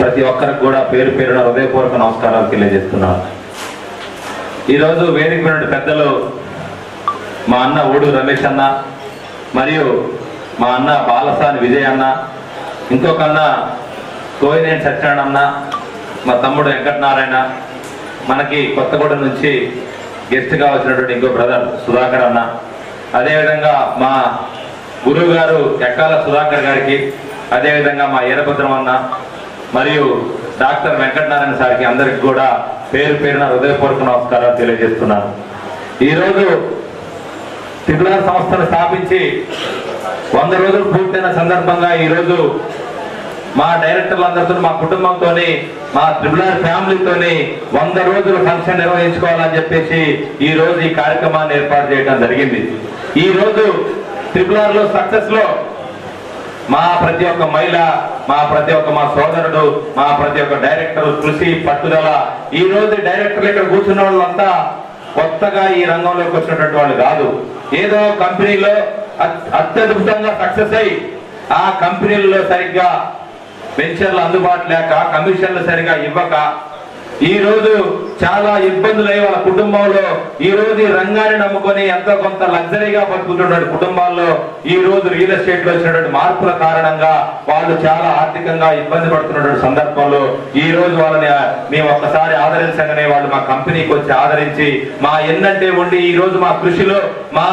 ప్రతి ఒక్కరికి కూడా పేరు పేరున హృదయపూర్వక నమస్కారాలు తెలియజేస్తున్నాను. ఈరోజు వేదిక మీద పెద్దలు మా అన్న ఊడు రమేష్ అన్న, మరియు మా అన్న బాలసాని విజయ్ అన్న, ఇంకొక అన్న కోయినేని సత్యనారాయణ అన్న, మా తమ్ముడు వెంకటనారాయణ, మనకి కొత్తగూడెం నుంచి గెస్ట్గా వచ్చినటువంటి ఇంకో బ్రదర్ సుధాకర్ అన్న, అదేవిధంగా మా గురువు గారు ఎక్కాల సుధాకర్ గారికి, అదేవిధంగా మా ఈరభద్రం అన్న మరియు డాక్టర్ వెంకటనారాయణ సార్కి అందరికి కూడా పేరు పేరున హృదయపూర్వక నమస్కారాలు తెలియజేస్తున్నాను. ఈరోజు త్రిపుల సంస్థను స్థాపించి 100 రోజులు పూర్తయిన సందర్భంగా ఈరోజు మా డైరెక్టర్లందరితో, మా కుటుంబంతో, మా త్రిపుల ఫ్యామిలీతోని 100 రోజులు ఫంక్షన్ నిర్వహించుకోవాలని చెప్పేసి ఈ రోజు ఈ కార్యక్రమాన్ని ఏర్పాటు చేయడం జరిగింది. ఈ రోజు త్రిపులలో సక్సెస్ లో మా ప్రతి ఒక్క మహిళ, మా ప్రతి ఒక్క మా సోదరుడు, మా ప్రతి ఒక్క డైరెక్టర్ కృషి పట్టుదల. ఈ రోజు డైరెక్టర్లు ఇక్కడ కూర్చున్న వాళ్ళంతా కొత్తగా ఈ రంగంలోకి వచ్చినటువంటి వాళ్ళు కాదు. ఏదో కంపెనీలో అత్యద్భుతంగా సక్సెస్ అయ్యి ఆ కంపెనీలలో సరిగ్గా వెంచర్లు అందుబాటు లేక, కమిషన్లు సరిగా ఇవ్వక ఈ రోజు చాలా ఇబ్బందులు అయ్యి వాళ్ళ కుటుంబంలో ఈ రోజు ఈ రంగాన్ని నమ్ముకొని ఎంతో కొంత లగ్జరీగా బతుకుతున్నటువంటి కుటుంబాల్లో ఈ రోజు రియల్ ఎస్టేట్ లో వచ్చినటువంటి మార్పుల కారణంగా వాళ్ళు చాలా ఆర్థికంగా ఇబ్బంది పడుతున్నటువంటి సందర్భంలో ఈ రోజు వాళ్ళని మేము ఒక్కసారి ఆదరించగానే వాళ్ళు మా కంపెనీకి వచ్చి ఆదరించి మా ఎన్నంటే ఉండి ఈ రోజు మా కృషిలో, మా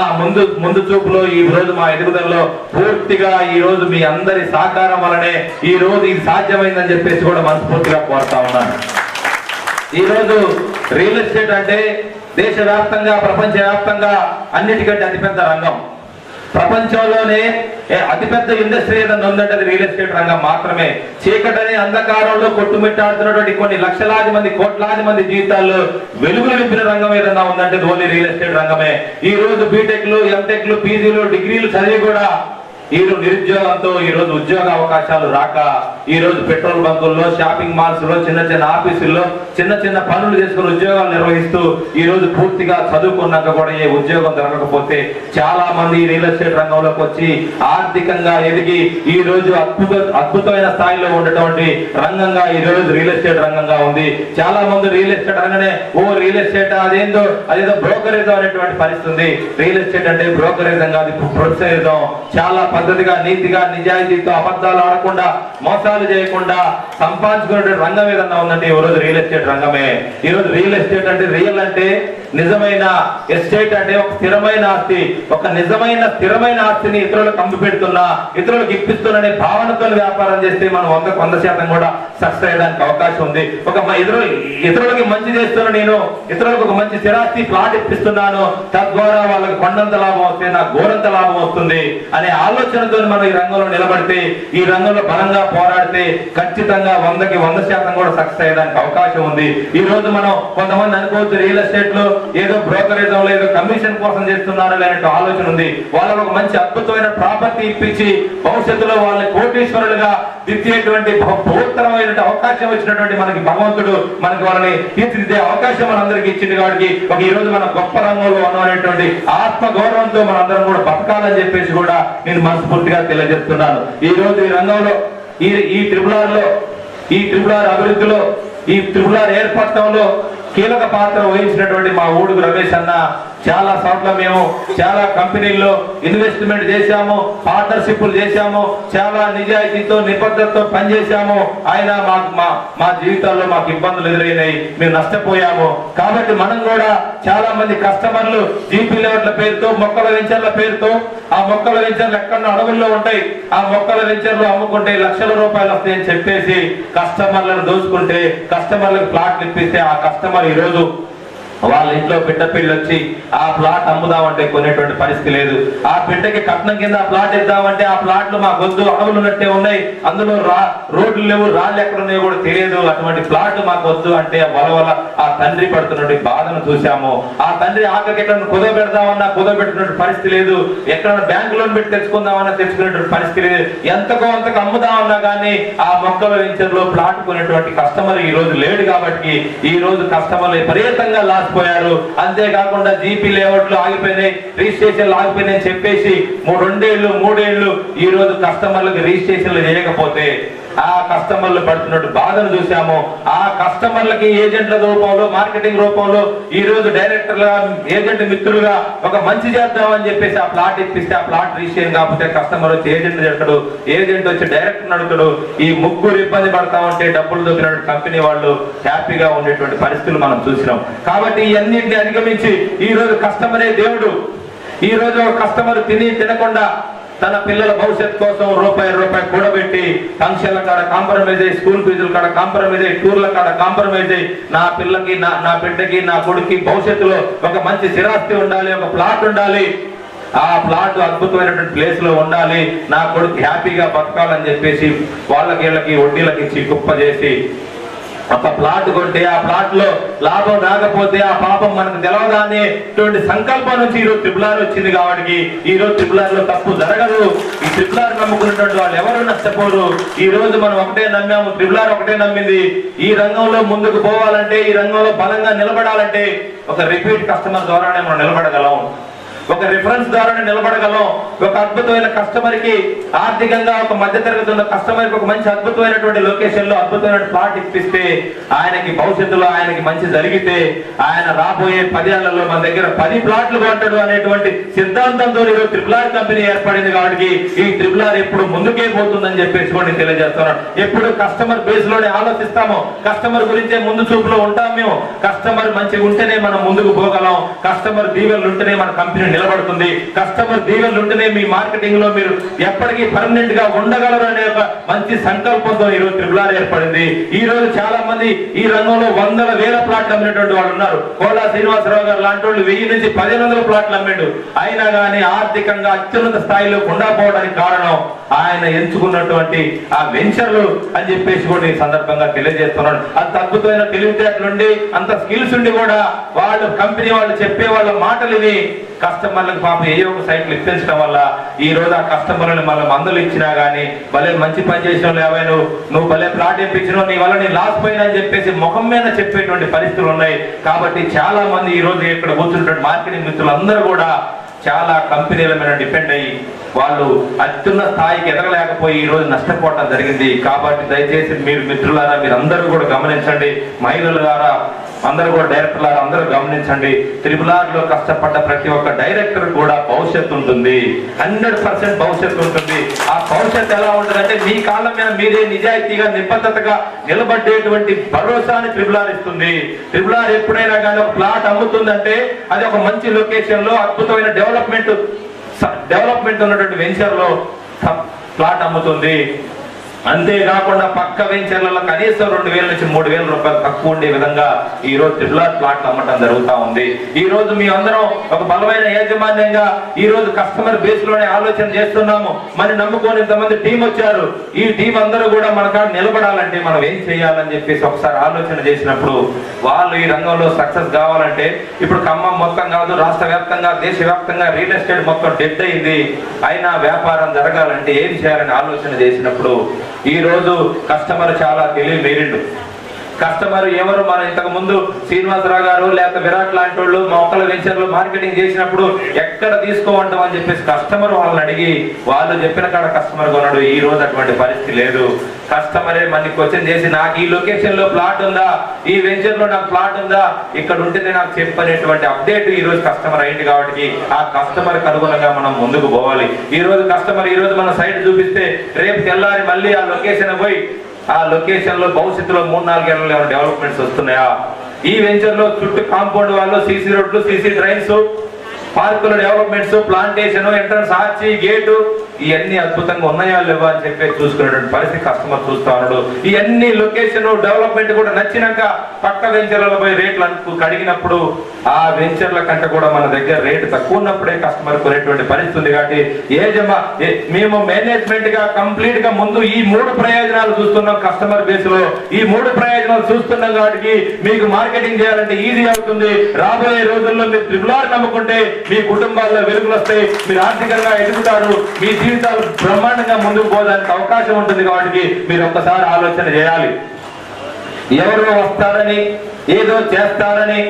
ముందు చూపులో, ఈ రోజు మా ఎదుగుదలలో పూర్తిగా ఈ రోజు మీ అందరి సహకారం వలనే ఈ రోజు ఇది సాధ్యమైందని చెప్పేసి కూడా మనస్ఫూర్తిగా కోరుతా ఉన్నాను. ఈ రోజు రియల్ ఎస్టేట్ అంటే దేశవ్యాప్తంగా, ప్రపంచవ్యాప్తంగా అన్నిటికంటే అతిపెద్ద రంగం. ప్రపంచంలోనే అతిపెద్ద ఇండస్ట్రీ ఏదన్నా ఉందంటే అది రియల్ ఎస్టేట్ రంగం మాత్రమే. చీకటనే అంధకారంలో కొట్టుమిట్టాడుతున్నటువంటి కొన్ని లక్షలాది మంది, కోట్లాది మంది జీవితాల్లో వెలుగులు నింపిన రంగం ఏదన్నా ఉందంటే ఓన్లీ రియల్ ఎస్టేట్ రంగమే. ఈ రోజు బీటెక్లు, ఎంటెక్లు, పీజీలు, డిగ్రీలు చదివి కూడా ఈ రోజు నిరుద్యోగంతో ఈ రోజు ఉద్యోగ అవకాశాలు రాక ఈ రోజు పెట్రోల్ బంకుల్లో, షాపింగ్ మాల్స్ లో, చిన్న చిన్న ఆఫీసుల్లో చిన్న చిన్న పనులు చేసుకుని ఉద్యోగాలు నిర్వహిస్తూ ఈ రోజు పూర్తిగా చదువుకున్నాక కూడా ఏ ఉద్యోగం దొరకకపోతే చాలా మంది రియల్ ఎస్టేట్ రంగంలోకి వచ్చి ఆర్థికంగా ఎదిగి ఈ రోజు అద్భుతమైన స్థాయిలో ఉన్నటువంటి రంగంగా ఈ రోజు రియల్ ఎస్టేట్ రంగంగా ఉంది. చాలా మంది రియల్ ఎస్టేట్ అనగానే రియల్ ఎస్టేట్ అదేదో బ్రోకరేజం అనేటువంటి పరిస్థితి ఉంది. రియల్ ఎస్టేట్ అంటే బ్రోకరేజం కాదు, ప్రొఫెషనలిజం. చాలా పద్ధతిగా, నీతిగా, నిజాయితీతో, అబద్ధాలు ఆడకుండా, మోసాలు చేయకుండా సంపాదించుకునే రంగం ఏదన్నా ఉందంటే ఈ రోజు రియల్ ఎస్టేట్ రంగమే. ఈ రోజు రియల్ ఎస్టేట్ అంటే, రియల్ అంటే నిజమైన, ఎస్టేట్ అంటే ఒక స్థిరమైన ఆస్తి, ఒక నిజమైన స్థిరమైన ఆస్తిని ఇతరులకు అమ్మి పెడుతున్నా, ఇతరులకు ఇప్పిస్తున్న భావనతో వ్యాపారం చేస్తే మనం 100% కూడా సక్సెస్ అయ్యడానికి అవకాశం ఉంది. ఒక ఇతరులకి మంచి చేస్తున్నా, నేను ఇతరులకు ఒక మంచి స్థిరాస్తి ప్లాట్ ఇప్పిస్తున్నాను, తద్వారా వాళ్ళకి కొండంత లాభం వస్తే నాకు గోరంత లాభం వస్తుంది అనే ఆలోచనతో మనం ఈ రంగంలో నిలబడితే, ఈ రంగంలో బలంగా పోరాడితే ఖచ్చితంగా 100కి 100% కూడా సక్సెస్ అయ్యడానికి అవకాశం ఉంది. ఈ రోజు మనం కొంతమంది అనుకోవచ్చు రియల్ ఎస్టేట్ లో ఏదో బ్రోకరేజంలో ఏదో కమిషన్ కోసం చేస్తున్నారు అనే ఆలోచన ఉంది. వాళ్ళకు ఒక మంచి అద్భుతమైన ప్రాపర్టీ ఇప్పించి భవిష్యత్తులో వాళ్ళని కోటీశ్వరులుగా దిద్దేటువంటి బహుత్తరమైన అవకాశం వచ్చినటువంటి మనకి భగవంతుడు మనకి వాళ్ళని తీర్చిదిద్దే అవకాశం మనందరికీ ఇచ్చింది. కాబట్టి ఈ రోజు మన గొప్ప రంగంలో ఉన్నటువంటి ఆత్మ గౌరవంతో మనందరం కూడా బతకాలని చెప్పేసి కూడా నేను మనస్ఫూర్తిగా తెలియజేస్తున్నాను. ఈ రోజు ఈ రంగంలో, ఈ త్రిపుల అభివృద్ధిలో, ఈ త్రిపుల ఏర్పడటంలో కీలక పాత్ర వహించినటువంటి మా ఊడుగు రమేష్ అన్న, చాలా చోట్ల మేము చాలా కంపెనీల్లో ఇన్వెస్ట్మెంట్ చేశాము, పార్ట్నర్షిప్లు చేశాము, చాలా నిజాయితీతో, నిబద్ధతతో పనిచేశాము. ఆయన మా జీవితాల్లో మాకు ఇబ్బందులు ఎదురైనాయి, మేము నష్టపోయాము. కాబట్టి మనం కూడా చాలా మంది కస్టమర్లు జీపీ లెవెట్ల పేరుతో, మొక్కల వెంచర్ల పేరుతో, ఆ మొక్కల వెంచర్లు ఎక్కడో అడవుల్లో ఉంటాయి, ఆ మొక్కల వెంచర్లు అమ్ముకుంటే లక్షల రూపాయలు వస్తాయని చెప్పేసి కస్టమర్లను దోచుకుంటే, కస్టమర్లకు ప్లాట్లు ఇప్పిస్తే ఆ కస్టమర్ ఈ రోజు వాళ్ళ ఇంట్లో బిడ్డ పిల్లలు వచ్చి ఆ ప్లాట్ అమ్ముదామంటే కొనేటువంటి పరిస్థితి లేదు. ఆ బిడ్డకి కట్నం కింద ఆ ప్లాట్ ఇద్దామంటే ఆ ప్లాట్లు మా గొంతు అడవులు ఉన్నట్టే ఉన్నాయి, అందులో రోడ్లు లేవు, రాళ్ళు ఎక్కడ ఉన్నాయో కూడా తెలియదు. అటువంటి ప్లాట్ మాకు వద్దు అంటే వలవల ఆ తండ్రి పడుతున్నటువంటి బాధను చూసాము. ఆ తండ్రి ఆఖరికి ఎక్కడ కుదబెడదామన్నా కుదబెట్టినటువంటి పరిస్థితి లేదు, ఎక్కడ బ్యాంకు లోన్ పెట్టి తెచ్చుకుందామన్నా తెచ్చుకునేటువంటి పరిస్థితి లేదు. ఎంతకో అంతకు అమ్ముదామన్నా కానీ ఆ మొక్కల వెంచర్లో ప్లాట్ కొనేటువంటి కస్టమర్ ఈ రోజు లేడు. కాబట్టి ఈ రోజు కస్టమర్లు విపరీతంగా లాస్ పోయారు. అంతేకాకుండా జీపీ లేఅవుట్లు ఆగిపోయినాయి, రిజిస్ట్రేషన్లు ఆగిపోయినాయి చెప్పేసి 2 ఏళ్ళు 3 ఏళ్ళు ఈ రోజు కస్టమర్లకు రిజిస్ట్రేషన్లు చేయకపోతే ఆ కస్టమర్లు పడుతున్నట్టు బాధను చూసాము. ఆ కస్టమర్లకి ఏజెంట్ల రూపంలో, మార్కెటింగ్ రూపంలో ఈ రోజు డైరెక్టర్గా, ఏజెంట్ మిత్రులుగా ఒక మంచి చేద్దామని చెప్పేసి ఆ ప్లాట్ ఇప్పిస్తే, ఆ ప్లాట్ రిజిస్ట్రేషన్ కాకపోతే కస్టమర్ వచ్చి ఏజెంట్ చెడతాడు, ఏజెంట్ వచ్చి డైరెక్టర్ అడుగుతాడు. ఈ ముగ్గురు ఇబ్బంది పడతా ఉంటే డబ్బులు దొరికిన కంపెనీ వాళ్ళు హ్యాపీగా ఉండేటువంటి పరిస్థితులు మనం చూసినాం. కాబట్టి ఇవన్నింటినీ అధిగమించి ఈ రోజు కస్టమరే దేవుడు. ఈ రోజు కస్టమర్ తినకుండా తన పిల్లల భవిష్యత్ కోసం రూపాయి కూడబెట్టి ఫంక్షన్ల కాడ కాంప్రమైజ్ అయ్యి, స్కూల్ ఫీజుల కాడ కాంప్రమైజ్ అయ్యి, టూర్ల కాడ కాంప్రమైజ్ అయ్యి, నా పిల్లకి, నా బిడ్డకి, నా కొడుకు భవిష్యత్తులో ఒక మంచి స్థిరాస్తి ఉండాలి, ఒక ప్లాట్ ఉండాలి, ఆ ప్లాట్ అద్భుతమైనటువంటి ప్లేస్ లో ఉండాలి, నా కొడుకు హ్యాపీగా బతకాలని చెప్పేసి వీళ్ళకి వడ్డీలకి ఇచ్చి కుప్ప చేసి ఒక ప్లాట్ కొంటే ఆ ప్లాట్ లో లాభం రాకపోతే ఆ పాపం మనకు తెలవదా అనేటువంటి సంకల్పం నుంచి ఈరోజు ట్రిపుల్ వచ్చింది. కాబట్టి ఈ రోజు ట్రిపుల్ లో తప్పు జరగదు. ఈ ట్రిపుల్ నమ్ముకున్నటువంటి వాళ్ళు ఎవరు నష్టపోరు. ఈ రోజు మనం ఒకటే నమ్మాము, ట్రిపుల్ ఒకటే నమ్మింది. ఈ రంగంలో ముందుకు పోవాలంటే, ఈ రంగంలో బలంగా నిలబడాలంటే ఒక రిపీట్ కస్టమర్ ద్వారానే మనం నిలబడగలం, ఒక రిఫరెన్స్ ద్వారానే నిలబడగలం. ఒక అద్భుతమైన కస్టమర్ కి, ఆర్థికంగా ఒక మధ్యతరగతి ఉన్న కస్టమర్ కి ఒక మంచి అద్భుతమైనటువంటి లొకేషన్ లో అద్భుతమైన ప్లాట్ ఇప్పిస్తే, ఆయనకి భవిష్యత్తులో ఆయనకి మంచి జరిగితే, ఆయన రాబోయే 10 ఏళ్లలో మన దగ్గర 10 ప్లాట్లు కొంటాడు అనేటువంటి సిద్ధాంతంతో ఈరోజు ట్రిపుల్ కంపెనీ ఏర్పడింది. కాబట్టి ఈ ట్రిపుల్ ఎప్పుడు ముందుకే పోతుందని చెప్పేసి కూడా తెలియజేస్తున్నాను. ఎప్పుడు కస్టమర్ బేస్ లోనే ఆలోచిస్తాము, కస్టమర్ గురించే ముందు చూపులో ఉంటాం మేము. కస్టమర్ మంచిగా ఉంటేనే మనం ముందుకు పోగలం, కస్టమర్ దీవెనలు ఉంటేనే మన కంపెనీ నిలబడుతుంది, కస్టమర్ దీవెనలు ఉంటేనే మీ మార్కెటింగ్ లో మీరు ఎప్పటికీ పర్మనెంట్ గా ఉండగలరు అనే ఒక మంచి సంకల్పంతో ఈ రోజు ట్రిపుల్ ఏర్పడింది. ఈ రోజు చాలా మంది ఈ రంగంలో వందల వేల ప్లాట్లు అమ్మినటువంటి వాళ్ళు ఉన్నారు. కోలా శ్రీనివాసరావు గారు లాంటి వాళ్ళు 1000 నుంచి 1500 ప్లాట్లు అమ్మాడు. అయినా కానీ ఆర్థికంగా అత్యున్నత స్థాయిలో ఉండకపోవడానికి కారణం ఆయన ఎంచుకున్నటువంటి ఆ వెంచర్లు అని చెప్పేసి కూడా ఈ సందర్భంగా తెలియజేస్తున్నాడు. అంత అద్భుతమైన తెలివితేటలుండి, అంత స్కిల్స్ ఉండి కూడా వాళ్ళు కంపెనీ వాళ్ళు చెప్పే వాళ్ళ మాటలు విని కస్టమర్లకు పాపం ఏ ఒక సైట్లు ఇప్పించడం వల్ల ఈ రోజు ఆ కస్టమర్లను మళ్ళీ మందులు ఇచ్చినా గానీ, భలే మంచి పని చేసిన లేవా, నువ్వు భలే ప్లాట్ ఇప్పించినావు, నీ వల్ల నీ లాస్ పోయినా అని చెప్పేసి ముఖం మీద చెప్పేటువంటి పరిస్థితులు ఉన్నాయి. కాబట్టి చాలా మంది ఈ రోజు ఇక్కడ కూర్చున్నటువంటి మార్కెటింగ్ మిత్రులందరూ కూడా చాలా కంపెనీల మీద డిపెండ్ అయ్యి వాళ్ళు అత్యున్న స్థాయికి ఎదగలేకపోయి ఈ రోజు నష్టపోవడం జరిగింది. కాబట్టి దయచేసి మీరు మిత్రులారా, మీరు అందరూ కూడా గమనించండి, మహిళల ద్వారా అందరూ కూడా డైరెక్టర్లారా అందరూ గమనించండి. ట్రిపుల్ లో కష్టపడ్డ ప్రతి ఒక్క డైరెక్టర్ కూడా భవిష్యత్తు ఉంటుంది, 100% భవిష్యత్తు ఉంటుంది. ఆ భవిష్యత్తు ఎలా ఉంటుందంటే, మీ కాళ్ళ మీద మీరే నిజాయితీగా, నిబద్ధతగా నిలబడేటువంటి భరోసాని ట్రిపుల్ ఇస్తుంది. ట్రిపుల్ ఎప్పుడైనా కానీ ఒక ప్లాట్ అమ్ముతుందంటే అది ఒక మంచి లొకేషన్ లో అద్భుతమైన డెవలప్మెంట్ ఉన్నటువంటి వెంచర్ లో ప్లాట్ అమ్ముతుంది. అంతేకాకుండా పక్క వెంచర్లలో కనీసం 2000 నుంచి 3000 రూపాయలు తక్కువ ఉండే విధంగా ఈ రోజు ట్రిపుల్ ప్లాట్లు అమ్మటం జరుగుతూ ఉంది. ఈ రోజు మీ అందరం ఒక బలమైన యాజమాన్యంగా ఈ రోజు కస్టమర్ బేస్ లోనే ఆలోచన చేస్తున్నాము. మరి నమ్ముకొని ఇంతమంది టీం వచ్చారు. ఈ టీం అందరూ కూడా మన కాడ నిలబడాలంటే మనం ఏం చేయాలని చెప్పేసి ఒకసారి ఆలోచన చేసినప్పుడు, వాళ్ళు ఈ రంగంలో సక్సెస్ కావాలంటే, ఇప్పుడు ఖమ్మం మొత్తం కాదు, రాష్ట్ర వ్యాప్తంగా, దేశవ్యాప్తంగా రియల్ ఎస్టేట్ మొత్తం డెడ్ అయింది. అయినా వ్యాపారం జరగాలంటే ఏం చేయాలని ఆలోచన చేసినప్పుడు ఈ రోజు కస్టమర్ చాలా తెలివి మేరిండు. కస్టమర్ ఎవరు, మనం ఇంతకు ముందు శ్రీనివాసరావు గారు లేకపోతే విరాట్ లాంటి వాళ్ళు మా ఒక్కల వెంచర్లు మార్కెటింగ్ చేసినప్పుడు ఎక్కడ తీసుకోమంటాం అని చెప్పేసి కస్టమర్ వాళ్ళని అడిగి వాళ్ళు చెప్పిన కాడ కస్టమర్ కొన్నాడు. ఈ రోజు అటువంటి పరిస్థితి లేదు. కస్టమరే మనకి క్వశ్చన్ చేసి, నాకు ఈ లొకేషన్ లో ప్లాట్ ఉందా, ఈ వెంచర్ లో నాకు ప్లాట్ ఉందా, ఇక్కడ ఉంటేనే నాకు చెప్పనేటువంటి అప్డేట్ ఈ రోజు కస్టమర్ అయింది. కాబట్టి ఆ కస్టమర్ కి అనుగుణంగా మనం ముందుకు పోవాలి. ఈ రోజు కస్టమర్ ఈ రోజు మన సైట్ చూపిస్తే రేపు తెల్లారి మళ్ళీ ఆ లొకేషన్ పోయి ఆ లొకేషన్ లో భవిష్యత్తులో 3-4 ఏళ్ళలో ఏమైనా డెవలప్మెంట్స్ వస్తున్నాయా, ఈ వెంచర్ లో చుట్టూ కాంపౌండ్ వాళ్ళు, సీసీ రోడ్లు, సీసీ డ్రైన్స్, పార్కుల developments, plantation, entrance arch, gate, ఇవన్నీ అద్భుతంగా ఉన్నాయా లేవా అని చెప్పి చూసుకునేటువంటి పరిస్థితి కస్టమర్ చూస్తా ఉన్నాడు. ఇవన్నీ లొకేషన్ డెవలప్మెంట్ కూడా నచ్చినాక పక్క వెంచర్లలో పోయి రేట్లు కడిగినప్పుడు ఆ వెంచర్ల కంటే కూడా మన దగ్గర రేటు తక్కువ ఉన్నప్పుడే కస్టమర్ కొనేటువంటి పరిస్థితి ఉంది. కాబట్టి మేము మేనేజ్మెంట్ గా కంప్లీట్ గా ముందు ఈ 3 ప్రయోజనాలు చూస్తున్నాం. కస్టమర్ బేస్ లో ఈ 3 ప్రయోజనాలు చూస్తున్నాం. కాబట్టి మీకు మార్కెటింగ్ చేయాలంటే ఈజీ అవుతుంది. రాబోయే రోజుల్లో మీరు ట్రిపుల్ నమ్ముకుంటే మీ కుటుంబాల్లో వెలుగులు వస్తాయి, మీరు ఆర్థికంగా ఎదుగుతారు, మీ జీవితాలు బ్రహ్మాండంగా ముందుకు పోవడానికి అవకాశం ఉంటుంది. కాబట్టి మీరు ఒక్కసారి ఆలోచన చేయాలి. ఎవరో వస్తారని, ఏదో చేస్తారని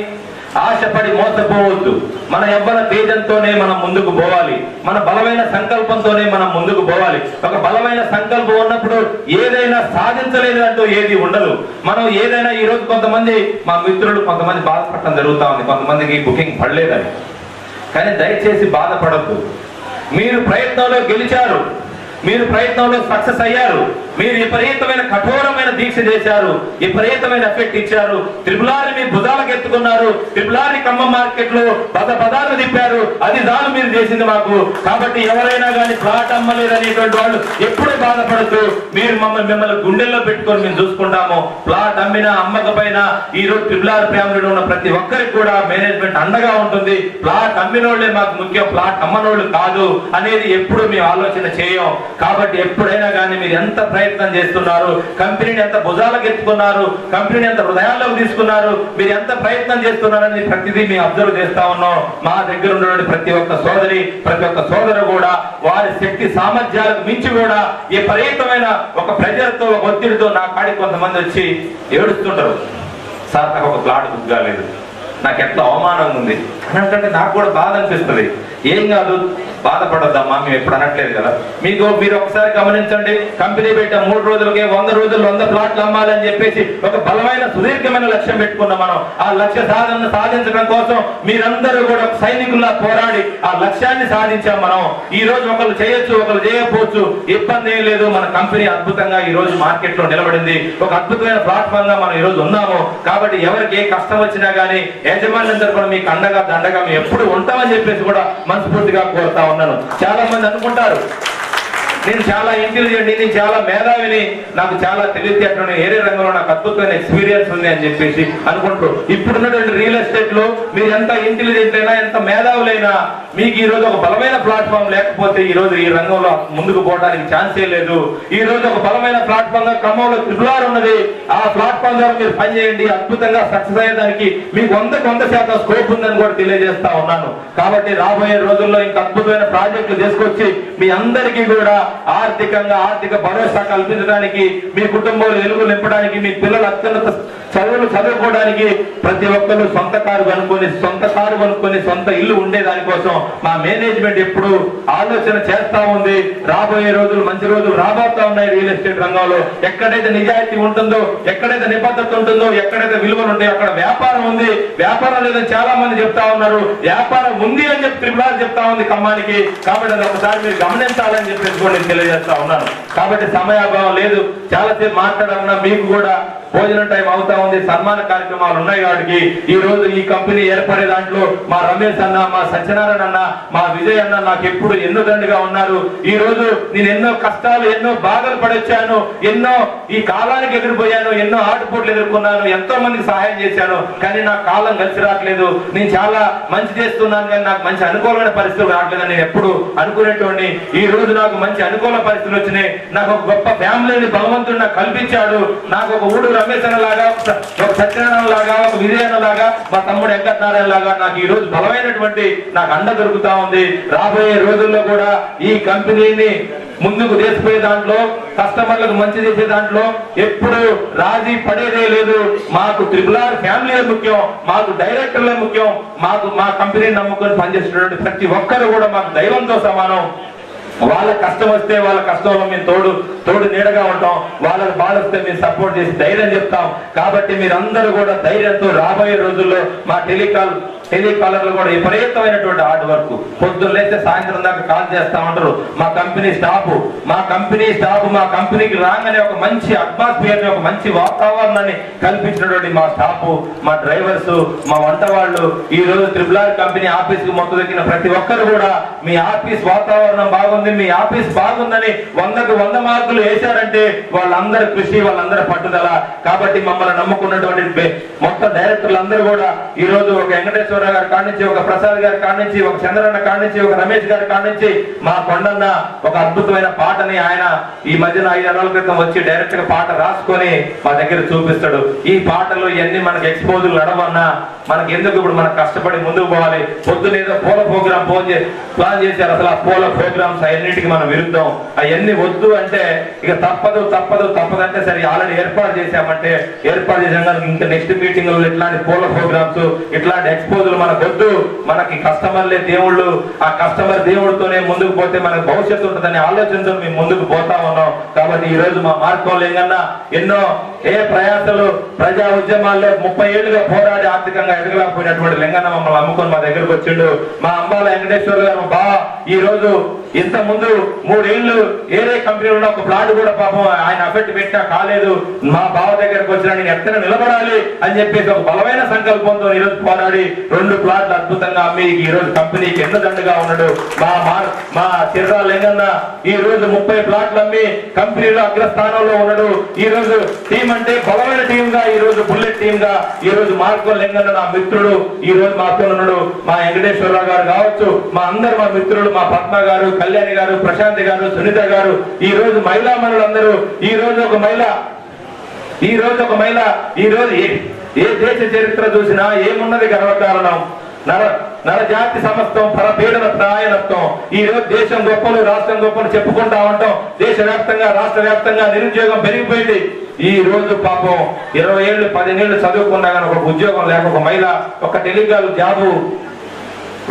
ఆశపడి మోసపోవద్దు. మన యవ్వన తేజంతోనే మనం ముందుకు పోవాలి. మన బలమైన సంకల్పంతోనే మనం ముందుకు పోవాలి. ఒక బలమైన సంకల్పం ఉన్నప్పుడు ఏదైనా సాధించలేదు అంటూ ఏది ఉండదు. మనం ఏదైనా ఈ రోజు కొంతమంది మా మిత్రులు కొంతమంది బాధపడటం జరుగుతా ఉంది, కొంతమందికి బుకింగ్ పడలేదని. కానీ దయచేసి బాధపడద్దు. మీరు ప్రయత్నంలో గెలిచారు, మీరు ప్రయత్నంలో సక్సెస్ అయ్యారు, మీరు విపరీతమైన కఠోరమైన దీక్ష చేశారు, విపరీతమైన ఎఫెక్ట్ ఇచ్చారు. త్రిపులారి మీ భుజాలకు ఎత్తుకున్నారు, త్రిపులారి ఖమ్మం మార్కెట్ లో పదాలు తిప్పారు. అది చాలు మీరు చేసింది మాకు. కాబట్టి ఎవరైనా కానీ ప్లాట్ అమ్మలేదు అనేటువంటి వాళ్ళు ఎప్పుడూ బాధపడుతూ మీరు మిమ్మల్ని గుండెల్లో పెట్టుకొని మేము చూసుకుంటాము. ప్లాట్ అమ్మినా అమ్మకపోయినా ఈ రోజు త్రిపులారి ఫ్యామిలీలో ఉన్న ప్రతి ఒక్కరికి కూడా మేనేజ్మెంట్ అండగా ఉంటుంది. ప్లాట్ అమ్మినోళ్లే మాకు ముఖ్యం, ప్లాట్ అమ్మనోళ్ళు కాదు అనేది ఎప్పుడు మేము ఆలోచన చేయం. కాబట్టి ఎప్పుడైనా కానీ మీరు ఎంత ప్రయత్నం చేస్తున్నారు, కంపెనీని ఎంత భుజాలకు ఎత్తుకున్నారు, కంపెనీని ఎంత హృదయాల్లోకి తీసుకున్నారు, మీరు ఎంత ప్రయత్నం చేస్తున్నారని ప్రతిదీ మేము అబ్జర్వ్ చేస్తా ఉన్నాం. మా దగ్గర ఉన్నటువంటి ప్రతి ఒక్క సోదరి, ప్రతి ఒక్క సోదరు కూడా వారి శక్తి సామర్థ్యాలకు మించి కూడా విపరీతమైన ఒక ప్రెజర్తో, ఒక ఒత్తిడితో నా కాడికి కొంతమంది వచ్చి ఏడుస్తుంటారు. సార్ నాకు ఒక ప్లాట్ బుక్ కాలేదు, నాకు ఎట్లా అవమానంగా ఉంది అంటే నాకు కూడా బాధ అనిపిస్తుంది. ఏం కాదు, బాధపడొద్దమ్మా, మేము ఎప్పుడు అనట్లేదు కదా. మీరు ఒకసారి గమనించండి, కంపెనీ పెట్టా 3 రోజులకే 100 రోజుల్లో 100 ప్లాట్లు అమ్మాలని చెప్పేసి ఒక బలమైన సుదీర్ఘమైన లక్ష్యం పెట్టుకున్నాం మనం. ఆ లక్ష్య సాధించడం కోసం మీరందరూ కూడా సైనికుల్లా పోరాడి ఆ లక్ష్యాన్ని సాధించాం మనం. ఈ రోజు ఒకళ్ళు చేయొచ్చు, ఒకళ్ళు చేయకపోవచ్చు, ఇబ్బంది ఏం లేదు. మన కంపెనీ అద్భుతంగా ఈ రోజు మార్కెట్ లో నిలబడింది. ఒక అద్భుతమైన ప్లాట్ఫామ్ గా మనం ఈ రోజు ఉన్నాము. కాబట్టి ఎవరికి ఏ కష్టం వచ్చినా గానీ యజమానులందరూ కూడా మీకు అండగా దండగా మేము ఎప్పుడు ఉంటామని చెప్పేసి కూడా మనస్ఫూర్తిగా కోరుతా ఉన్నాను. చాలా మంది అనుకుంటారు నేను చాలా ఇంటెలిజెంట్, నేను చాలా మేధావిని, నాకు చాలా తెలివితేటలు, ఏరే రంగంలో నాకు అద్భుతమైన ఎక్స్పీరియన్స్ ఉంది అని చెప్పేసి అనుకుంటారు. ఇప్పుడున్నటువంటి రియల్ ఎస్టేట్ లో మీరు ఎంత ఇంటెలిజెంట్ అయినా, ఎంత మేధావులైనా, మీకు ఈ రోజు ఒక బలమైన ప్లాట్ఫామ్ లేకపోతే ఈ రోజు ఈ రంగంలో ముందుకు పోవడానికి ఛాన్సే లేదు. ఈ రోజు ఒక బలమైన ప్లాట్ఫామ్ గా క్రమంలో త్రిపులార్ ఉన్నది. ఆ ప్లాట్ఫామ్ ద్వారా మీరు పనిచేయండి, అద్భుతంగా సక్సెస్ అయ్యేదానికి మీకు 100% స్కోప్ ఉందని కూడా తెలియజేస్తా ఉన్నాను. కాబట్టి రాబోయే రోజుల్లో ఇంకా అద్భుతమైన ప్రాజెక్టులు తీసుకొచ్చి మీ అందరికీ కూడా ఆర్థిక భరోసా కల్పించడానికి, మీ కుటుంబంలో వెలుగు నింపడానికి, మీ పిల్లలు అత్యున్నత చదువులు చదువుకోవడానికి ప్రతి ఒక్కరు సొంత కారు కొనుక్కొని సొంత ఇల్లు ఉండే దానికోసం మా మేనేజ్మెంట్ ఎప్పుడు ఆలోచన చేస్తా ఉంది. రాబోయే రోజులు మంచి రోజులు రాబోతా ఉన్నాయి. రియల్ ఎస్టేట్ రంగంలో ఎక్కడైతే నిజాయితీ ఉంటుందో, ఎక్కడైతే నిబద్ధత ఉంటుందో, ఎక్కడైతే విలువలు ఉంటాయో అక్కడ వ్యాపారం ఉంది. వ్యాపారం లేదని చాలా మంది చెప్తా ఉన్నారు, వ్యాపారం ఉంది అని చెప్పి త్రిపులార్ చెప్తా ఉంది ఖమ్మానికి. కాబట్టి అది ఒకసారి మీరు గమనించాలని చెప్పేసి కూడా నేను తెలియజేస్తా ఉన్నాను. కాబట్టి సమయాభావం లేదు, చాలాసేపు మాట్లాడాలన్నా మీకు కూడా భోజనం టైం అవుతా ఉంది, సన్మాన కార్యక్రమాలు ఉన్నాయి. కాబట్టి ఈ రోజు ఈ కంపెనీ ఏర్పడే దాంట్లో మా రమేష్ అన్న, మా సత్యనారాయణ అన్న, మా విజయ్ అన్న నాకు ఎప్పుడు ఎన్నో దండిగా ఉన్నారు. ఈ రోజు నేను ఎన్నో కష్టాలు, ఎన్నో బాధలు పడొచ్చాను, ఎన్నో ఈ కాలానికి ఎదురుపోయాను, ఎన్నో ఆటుపోట్లు ఎదుర్కొన్నాను, ఎంతో మందికి సహాయం చేశాను. కానీ నాకు కాలం కలిసి రావట్లేదు. నేను చాలా మంచి చేస్తున్నాను కానీ నాకు మంచి అనుకూలమైన పరిస్థితులు రావట్లేదని నేను ఎప్పుడు అనుకునేటోడిని. ఈ రోజు నాకు మంచి అనుకూల పరిస్థితులు వచ్చినాయి. నాకు ఒక గొప్ప ఫ్యామిలీని భగవంతుడు నాకు కల్పించాడు. నాకు ఒక ఊడు రమేష్ అన్న లాగా, ఒక సత్యనారాయణ లాగా, ఒక విజయన్న లాగా, మా తమ్ముడు వెంకటనారాయణ లాగా నాకు ఈ రోజు బలమైనటువంటి నాకు అండ దొరుకుతా ఉంది. రాబోయే రోజుల్లో కూడా ఈ కంపెనీని ముందుకు తీసుకుపోయే దాంట్లో, కస్టమర్లకు మంచి చేసే దాంట్లో ఎప్పుడు రాజీ పడేదే లేదు. మాకు త్రిపులార్ ఫ్యామిలీ ముఖ్యం, మాకు డైరెక్టర్లే ముఖ్యం, మాకు మా కంపెనీని నమ్ముకొని పనిచేస్తున్నటువంటి ప్రతి ఒక్కరు కూడా మాకు దైవంతో సమానం. వాళ్ళ కష్టం వస్తే వాళ్ళ కష్టంలో మేము తోడు నీడగా ఉంటాం, వాళ్ళకి బాధ వస్తే మేము సపోర్ట్ చేసి ధైర్యం చెప్తాం. కాబట్టి మీరందరూ కూడా ధైర్యంతో రాబోయే రోజుల్లో మా టెలికాలర్లు కూడా విపరీతమైనటువంటి హార్డ్ వర్క్, పొద్దున్న లేస్తే సాయంత్రం దాకా కాల్ చేస్తా ఉంటారు. మా కంపెనీ స్టాఫ్ మా కంపెనీకి రాగానే ఒక మంచి అట్మాస్ఫియర్ ని, ఒక మంచి వాతావరణాన్ని కల్పించినటువంటి మా స్టాఫ్, మా డ్రైవర్స్, మా వంట వాళ్ళు, ఈ రోజు త్రిపులార్ కంపెనీ ఆఫీస్ కి మొత్తం దక్కిన ప్రతి ఒక్కరు కూడా మీ ఆఫీస్ వాతావరణం బాగుంది, మీ ఆఫీస్ బాగుందని 100కు 100 మార్కులు వేశారంటే వాళ్ళందరి కృషి, వాళ్ళందరి పట్టుదల. కాబట్టి మమ్మల్ని నమ్ముకున్నటువంటి మొత్తం డైరెక్టర్లు అందరూ కూడా ఈ రోజు ఒక వెంకటేశ్వర వెంకటేశ్వరరావు గారి కాడి నుంచి, ఒక ప్రసాద్ గారి కాడి నుంచి, ఒక చంద్రన్న కాడి నుంచి, ఒక రమేష్ గారి కాడి నుంచి మా కొండన్న ఒక అద్భుతమైన పాటని ఆయన ఈ మధ్యన 5 నెలల క్రితం వచ్చి డైరెక్ట్ గా పాట రాసుకొని మా దగ్గర చూపిస్తాడు. ఈ పాటలు ఇవన్నీ మనకి ఎక్స్పోజులు నడవన్నా మనకి ఎందుకు, ఇప్పుడు మనం కష్టపడి ముందుకు పోవాలి. పొద్దున ఏదో పూల ప్రోగ్రామ్ ప్లాన్ చేశారు, అసలు ఆ పూల ప్రోగ్రామ్స్ అన్నిటికీ మనం విరుద్దాం. అవన్నీ వద్దు అంటే ఇక తప్పదంటే సరే ఆల్రెడీ ఏర్పాటు చేశామంటే ఏర్పాటు చేసాం కానీ ఇంకా నెక్స్ట్ మీటింగ్ లో ఇట్లాంటి పూల ప్రోగ్రామ్స్ ఇట్లాంటి ఎక్స్పోజులు మనకు వద్దు. మనకి కస్టమర్లే దేవుళ్ళు, ఆ కస్టమర్ దేవుడితోనే ముందుకు పోతే మనకు భవిష్యత్తు ఉంటుందని ఆలోచనతో మేము ముందుకు పోతా ఉన్నాం. కాబట్టి ఈ రోజు మా మార్గం లేకన్నా ఎన్నో ప్రయాసాలు ప్రజా ఉద్యమాల్లో 30 ఏళ్లుగా పోరాడి ఆర్థికంగా ఎదగలేకపోయినటువంటి లింగన్న మమ్మల్ని అమ్ముకొని మా దగ్గరకు వచ్చిండు. మా అంబాల వెంకటేశ్వర గారు బాగా ఈ రోజు ఇంత ముందు 3 ఏళ్లు ఏరే కంపెనీలో ఒక ప్లాట్ కూడా పాపం ఆయన అఫెక్ట్ పెట్టినా కాలేదు. మా బావ దగ్గరకు వచ్చినా నేను ఎత్తన నిలబడాలి అని చెప్పేసి ఒక బలమైన సంకల్పంతో ఈ రోజు పోరాడి 2 ప్లాట్లు అద్భుతంగా అమ్మి ఈ రోజు కంపెనీకి ఎన్నదండగా ఉన్నాడు. మా చిర్రా లింగన్న ఈ రోజు 30 ప్లాట్లు అమ్మి కంపెనీలో అగ్రస్థానంలో ఉన్నాడు. ఈ రోజు టీం అంటే బలమైన టీం గా, ఈ రోజు బుల్లెట్ టీం గా ఈ రోజు మార్గం లింగన్న నా మిత్రుడు ఈ రోజు మాతో ఉన్నాడు. మా వెంకటేశ్వరరావు గారు కావచ్చు, మా అందరు మా మిత్రులు, మా పద్మ గారు, కళ్యాణి గారు, ప్రశాంత్ గారు, సునీత గారు, ఈ రోజు మహిళా మనులందరూ ఈ రోజు ఒక మహిళ ఈ రోజు ఏ దేశ చరిత్ర చూసినా ఏమున్నది గర్వకారణం నరజాతి సమస్తం పరపీడన ప్రాయనత్వం. ఈ రోజు దేశం గొప్పలు రాష్ట్రం గొప్పలు చెప్పుకుంటా ఉంటాం. దేశవ్యాప్తంగా రాష్ట్ర వ్యాప్తంగా నిరుద్యోగం పెరిగిపోయింది. ఈ రోజు పాపం 20 ఏళ్ళు 15 ఏళ్ళు చదువుకున్నా కానీ ఒక ఉద్యోగం లేక ఒక మహిళ ఒక టెలికాల్ జాబు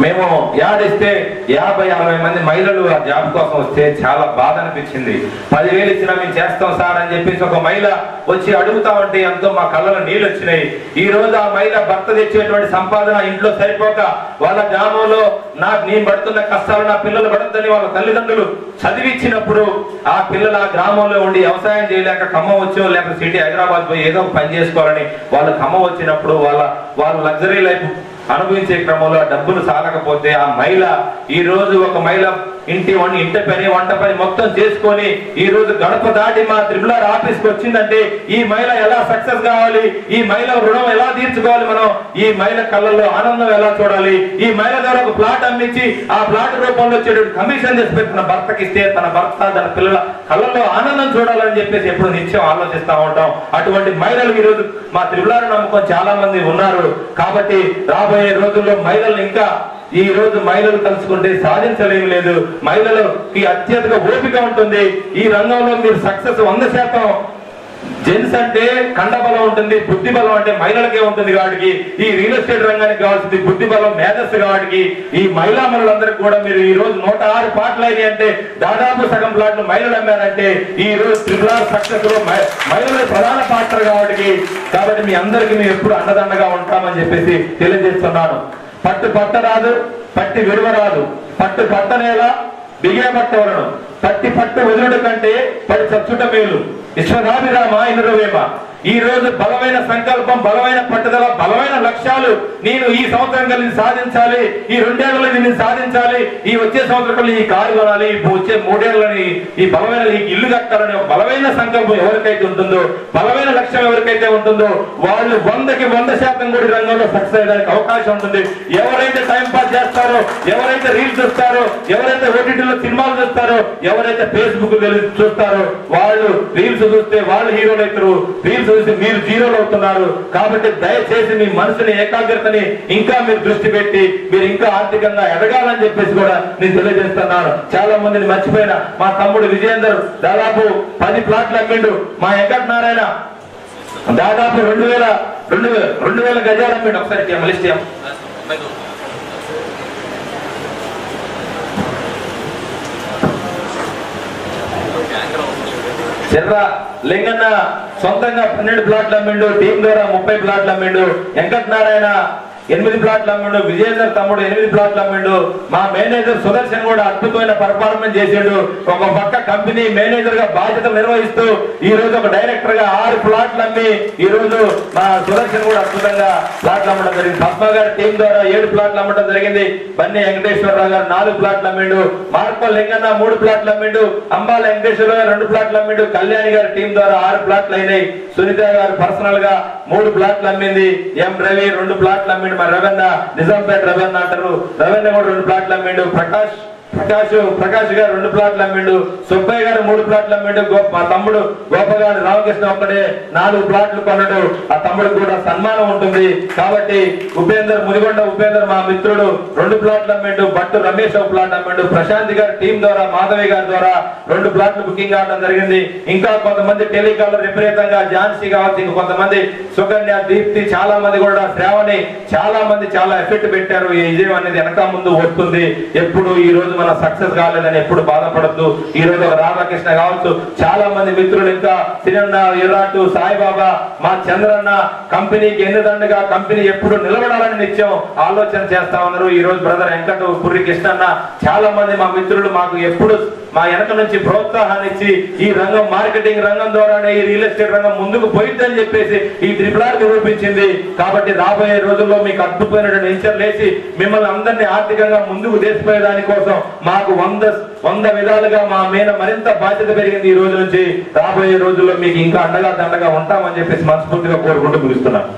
మేము యాడిస్తే 50-60 మంది మహిళలు ఆ జాబ్ కోసం వస్తే చాలా బాధ అనిపించింది. 10,000 ఇచ్చినా మేము చేస్తాం సార్ అని చెప్పేసి ఒక మహిళ వచ్చి అడుగుతా ఉంటే ఎంతో మా కళ్ళలో నీళ్ళు వచ్చినాయి. ఈ రోజు ఆ మహిళ భర్త తెచ్చేటువంటి సంపాదన ఇంట్లో సరిపోక వాళ్ళ గ్రామంలో నేను పడుతున్న కష్టాలు నా పిల్లలు పడద్దని వాళ్ళ తల్లిదండ్రులు చదివిచ్చినప్పుడు ఆ పిల్లలు ఆ గ్రామంలో ఉండి వ్యవసాయం చేయలేక ఖమ్మం వచ్చో లేక సిటీ హైదరాబాద్ పోయి ఏదో పని చేసుకోవాలని వాళ్ళు ఖమ్మం వచ్చినప్పుడు వాళ్ళ లగ్జరీ లైఫ్ అనుభవించే క్రమంలో డబ్బులు సాలకపోతే ఆ మహిళ ఈ రోజు ఒక మహిళ ఇంటి పని వంట పని మొత్తం చేసుకొని ఈ రోజు గడప దాటి మా త్రిపుల్ ఆఫీస్కి వచ్చిందంటే ఈ మహిళ ఎలా సక్సెస్ కావాలి, ఈ మహిళ రుణం ఎలా తీర్చుకోవాలి, మనం ఈ మహిళ కళ్ళల్లో ఆనందం ఎలా చూడాలి, ఈ మహిళ ద్వారా ఒక ప్లాట్ అమ్మించి ఆ ప్లాట్ రూపంలో వచ్చేటువంటి కమిషన్ చేసి పెట్టిన భర్తకి ఇస్తే తన భర్త తన పిల్లల కళ్ళల్లో ఆనందం చూడాలని చెప్పేసి ఎప్పుడు నిత్యం ఆలోచిస్తా ఉంటాం. అటువంటి మహిళలు ఈ రోజు మా త్రిపుల్ నమ్ముకొని చాలా మంది ఉన్నారు. కాబట్టి రాబోయే రోజుల్లో మహిళలు ఇంకా ఈ రోజు మహిళలు కలుసుకుంటే సాధించలేం లేదు. మహిళలకి అత్యంతగా ఓపిక ఉంటుంది. ఈ రంగంలో మీరు సక్సెస్ 100%. జెంట్స్ అంటే కండబలం ఉంటుంది, బుద్ధి బలం అంటే మహిళలకే ఉంటుంది. కాబట్టి ఈ రియల్ ఎస్టేట్ రంగానికి కావాల్సింది బుద్ధి బలం, మేధస్సు. కాబట్టి ఈ మహిళా మనులందరికీ కూడా మీరు ఈ రోజు 106 ప్లాట్లు అయినాయి అంటే దాదాపు సగం ప్లాట్లు మహిళలు అమ్మారంటే ఈ రోజు త్రిపుల్ సక్సెస్ లో మహిళలే ప్రధాన పాత్ర. కాబట్టి మీ అందరికీ మేము ఎప్పుడు అండదండగా ఉంటామని చెప్పేసి తెలియజేస్తున్నాను. పట్టు రాదు, పట్టి విలువ రాదు. పట్టు పట్టనేలా బిగే పట్టవలను, పట్టు వదులుడు కంటే పడి చచ్చుట మేలు. విశ్వనాభిరామ ఇనురవేమ. ఈ రోజు బలమైన సంకల్పం, బలమైన పట్టుదల, బలమైన లక్ష్యాలు. నేను ఈ సంవత్సరం కలిసి సాధించాలి, ఈ 2 ఏళ్లలో దీన్ని సాధించాలి, ఈ వచ్చే సంవత్సరం ఈ కారు కొనాలి, వచ్చే 3 ఏళ్లని ఈ బలమైన ఈ ఇల్లు కట్టాలని ఒక బలమైన సంకల్పం ఎవరికైతే ఉంటుందో, బలమైన లక్ష్యం ఎవరికైతే ఉంటుందో వాళ్ళు 100కి 100% కూడా రంగంలో సక్సెస్ అయ్యడానికి అవకాశం ఉంటుంది. ఎవరైతే టైం పాస్ చేస్తారో, ఎవరైతే రీల్స్ చూస్తారో, ఎవరైతే ఓటీటీలో సినిమాలు చూస్తారో, ఎవరైతే ఫేస్బుక్ చూస్తారో వాళ్ళు రీల్స్ చూస్తే వాళ్ళు హీరోలు అవుతారు, రీల్స్ చూసి మీరు జీరోలు అవుతున్నారు. కాబట్టి దయచేసి మీ మనసుని ఏకాగ్రతని ఇంకా మీరు దృష్టి పెట్టి మీరు ఇంకా ఆర్థికంగా ఎదగాలని చెప్పేసి కూడా నేను తెలియజేస్తున్నాను. చాలా మందిని మర్చిపోయిన మా తమ్ముడు విజయేందర్ దాదాపు 10 ప్లాట్లు అమ్మిండు. మా వెంకట నారాయణ దాదాపు 2,000 గజాలు అమ్మిండు. ఒకసారి లిస్ట్ చిర్రా లింగన్న సొంతంగా 12 ప్లాట్లు అమ్మిండు. టీం ద్వారా 30 ప్లాట్లు అమ్మిండు. వెంకట నారాయణ 8 ప్లాట్లు అమ్మిండు. విజయేందర్ తమ్ముడు 8 ప్లాట్లు అమ్మిండు. మా మేనేజర్ సుదర్శన్ కూడా అద్భుతమైన పర్ఫార్మెన్స్ చేసాడు. ఒక పక్క కంపెనీ మేనేజర్ గా బాధ్యతలు నిర్వహిస్తూ ఈ రోజు ఒక డైరెక్టర్ గా 6 ప్లాట్లు అమ్మి ఈ రోజు మా సుదర్శన్ కూడా అద్భుతంగా ప్లాట్లు అమ్మడం జరిగింది. పద్మ గారి టీం ద్వారా 7 ప్లాట్లు అమ్మడం జరిగింది. బన్నీ వెంకటేశ్వరరావు గారు 4 ప్లాట్లు అమ్మిండు. మార్కో లింగన్న 3 ప్లాట్లు అమ్మిండు. అంబాల వెంకటేశ్వరరావు గారు 2 ప్లాట్లు అమ్మిండు. కళ్యాణి గారి టీం ద్వారా 6 ప్లాట్లు అయినాయి. సునీత గారు పర్సనల్ గా 3 ప్లాట్లు అమ్మింది, ఎం రవి 2 ప్లాట్లు అమ్మిండు, మరి రవణ నిజాంపేట రవణ అంటారు, రవణ కూడా 2 ప్లాట్లు అమ్మిండు, ప్రకాష్ గారు 2 ప్లాట్లు అమ్మిండు, సుబ్బయ్య గారు 3 ప్లాట్లు అమ్మిండు, మా తమ్ముడు గోపగారి రామకృష్ణ ఒక్కడే 4 ప్లాట్లు కొన్నాడు. ఆ తమ్ముడు కూడా సన్మానం ఉంటుంది. కాబట్టి మునిగొండ ఉపేందర్ మా మిత్రుడు 2 ప్లాట్లు అమ్మిండు, భట్టు రమేష్ 1 ప్లాట్ అమ్మిండు, ప్రశాంత్ గారి టీం ద్వారా మాధవి గారి ద్వారా 2 ప్లాట్లు బుకింగ్ అవడం జరిగింది. ఇంకా కొంతమంది టెలికాలర్ విపరీతంగా ఝాన్సీ కావచ్చు, ఇంకా కొంతమంది సుకన్య, దీప్తి, చాలా మంది కూడా శ్రావణి, చాలా మంది చాలా ఎఫెక్ట్ పెట్టారు. ఈ విజయం అనేది వెనక ముందు వస్తుంది. ఎప్పుడు ఈ రోజు మన సక్సెస్ కాలేదని ఎప్పుడు బాధపడద్దు. ఈ రోజు రాధాకృష్ణ కావచ్చు, చాలా మంది మిత్రులు, ఇంకా సిరన్న, ఎర్రాటు, సాయిబాబా, మా చంద్రన్న కంపెనీకి ఎన్నిదండగా కంపెనీ ఎప్పుడు నిలబడాలని నిత్యం ఆలోచన చేస్తా ఉన్నారు. ఈ రోజు బ్రదర్ వెంకట పుర్రి కృష్ణన్న, చాలా మంది మా మిత్రులు మాకు ఎప్పుడు మా వెనక నుంచి ప్రోత్సాహాన్ని ఇచ్చి ఈ రంగం మార్కెటింగ్ రంగం ద్వారానే ఈ రియల్ ఎస్టేట్ రంగం ముందుకు పోయిద్దని చెప్పేసి ఈ త్రిపులార్ నిరూపించింది. కాబట్టి రాబోయే రోజుల్లో మీకు అద్భుతమైనటువంటి వెంచర్లు వేసి మిమ్మల్ని అందరినీ ఆర్థికంగా ముందుకు తీసుకుపోయే దానికోసం మాకు 100 విధాలుగా మా మీద మరింత బాధ్యత పెరిగింది. ఈ రోజు నుంచి రాబోయే రోజుల్లో మీకు ఇంకా అండగా దండగా ఉంటామని చెప్పేసి మనస్ఫూర్తిగా కోరుకుంటూ ముగిస్తున్నాను.